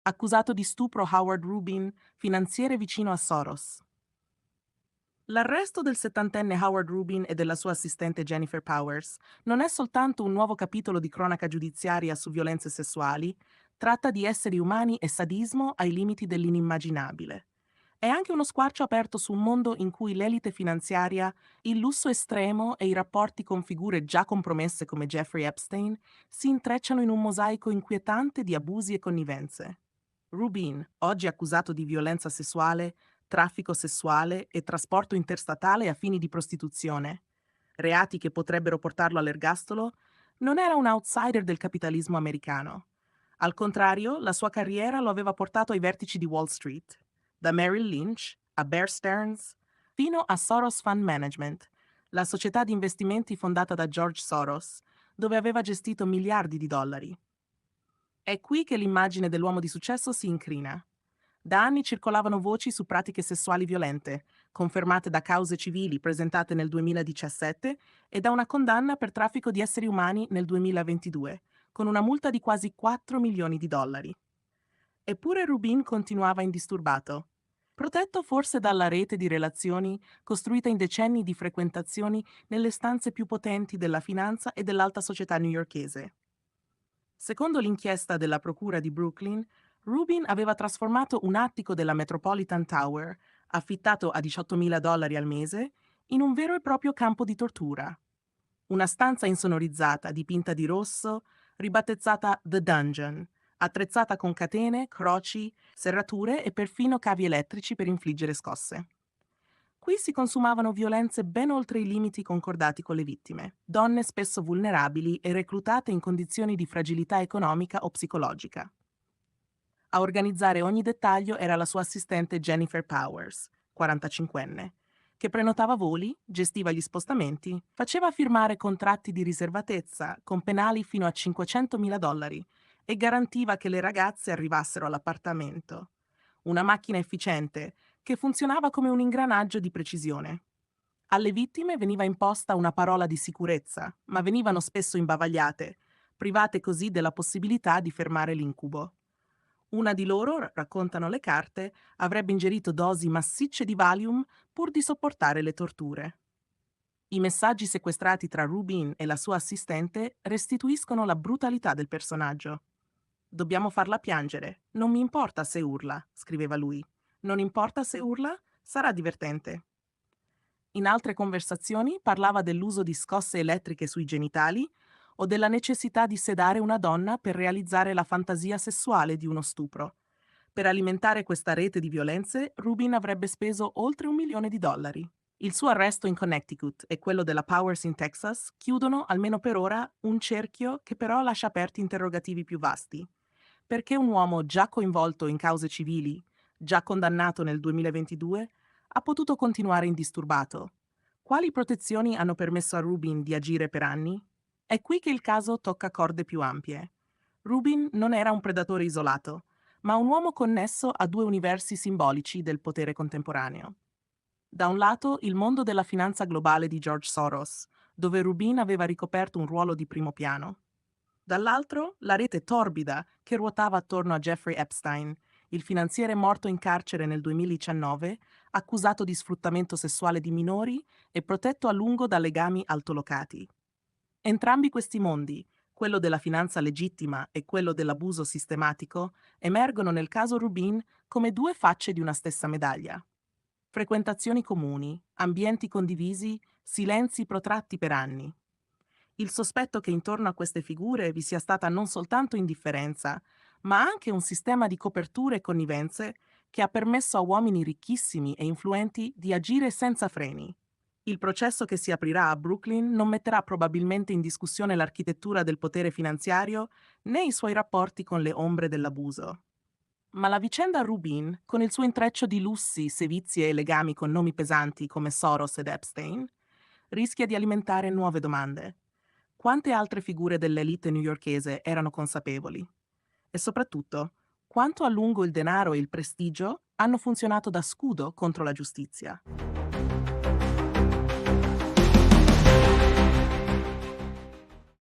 accusato di stupro Howard Rubin, finanziere vicino a Soros. L'arresto del settantenne Howard Rubin e della sua assistente Jennifer Powers non è soltanto un nuovo capitolo di cronaca giudiziaria su violenze sessuali, tratta di esseri umani e sadismo ai limiti dell'inimmaginabile. È anche uno squarcio aperto su un mondo in cui l'elite finanziaria, il lusso estremo e i rapporti con figure già compromesse come Jeffrey Epstein si intrecciano in un mosaico inquietante di abusi e connivenze. Rubin, oggi accusato di violenza sessuale, traffico sessuale e trasporto interstatale a fini di prostituzione, reati che potrebbero portarlo all'ergastolo, non era un outsider del capitalismo americano. Al contrario, la sua carriera lo aveva portato ai vertici di Wall Street, da Merrill Lynch a Bear Stearns, fino a Soros Fund Management, la società di investimenti fondata da George Soros, dove aveva gestito miliardi di dollari. È qui che l'immagine dell'uomo di successo si incrina. Da anni circolavano voci su pratiche sessuali violente, confermate da cause civili presentate nel 2017 e da una condanna per traffico di esseri umani nel 2022, con una multa di quasi 4 milioni di dollari. Eppure Rubin continuava indisturbato. Protetto forse dalla rete di relazioni costruita in decenni di frequentazioni nelle stanze più potenti della finanza e dell'alta società newyorkese. Secondo l'inchiesta della Procura di Brooklyn, Rubin aveva trasformato un attico della Metropolitan Tower, affittato a $18.000 al mese, in un vero e proprio campo di tortura. Una stanza insonorizzata, dipinta di rosso, ribattezzata The Dungeon, attrezzata con catene, croci, serrature e perfino cavi elettrici per infliggere scosse. Qui si consumavano violenze ben oltre i limiti concordati con le vittime, donne spesso vulnerabili e reclutate in condizioni di fragilità economica o psicologica. A organizzare ogni dettaglio era la sua assistente Jennifer Powers, 45enne, che prenotava voli, gestiva gli spostamenti, faceva firmare contratti di riservatezza con penali fino a $500.000 e garantiva che le ragazze arrivassero all'appartamento. Una macchina efficiente che funzionava come un ingranaggio di precisione. Alle vittime veniva imposta una parola di sicurezza, ma venivano spesso imbavagliate, private così della possibilità di fermare l'incubo. Una di loro, raccontano le carte, avrebbe ingerito dosi massicce di Valium pur di sopportare le torture. I messaggi sequestrati tra Rubin e la sua assistente restituiscono la brutalità del personaggio. Dobbiamo farla piangere. Non mi importa se urla, scriveva lui. Non importa se urla, sarà divertente. In altre conversazioni parlava dell'uso di scosse elettriche sui genitali o della necessità di sedare una donna per realizzare la fantasia sessuale di uno stupro. Per alimentare questa rete di violenze, Rubin avrebbe speso oltre $1 milione. Il suo arresto in Connecticut e quello della Powers in Texas chiudono, almeno per ora, un cerchio che però lascia aperti interrogativi più vasti. Perché un uomo già coinvolto in cause civili, già condannato nel 2022, ha potuto continuare indisturbato? Quali protezioni hanno permesso a Rubin di agire per anni? È qui che il caso tocca corde più ampie. Rubin non era un predatore isolato, ma un uomo connesso a due universi simbolici del potere contemporaneo. Da un lato il mondo della finanza globale di George Soros, dove Rubin aveva ricoperto un ruolo di primo piano. Dall'altro la rete torbida che ruotava attorno a Jeffrey Epstein, il finanziere morto in carcere nel 2019, accusato di sfruttamento sessuale di minori e protetto a lungo da legami altolocati. Entrambi questi mondi, quello della finanza legittima e quello dell'abuso sistematico, emergono nel caso Rubin come due facce di una stessa medaglia. Frequentazioni comuni, ambienti condivisi, silenzi protratti per anni. Il sospetto che intorno a queste figure vi sia stata non soltanto indifferenza, ma anche un sistema di coperture e connivenze che ha permesso a uomini ricchissimi e influenti di agire senza freni. Il processo che si aprirà a Brooklyn non metterà probabilmente in discussione l'architettura del potere finanziario né i suoi rapporti con le ombre dell'abuso. Ma la vicenda Rubin, con il suo intreccio di lussi, sevizie e legami con nomi pesanti come Soros ed Epstein, rischia di alimentare nuove domande. Quante altre figure dell'elite newyorkese erano consapevoli? E soprattutto, quanto a lungo il denaro e il prestigio hanno funzionato da scudo contro la giustizia?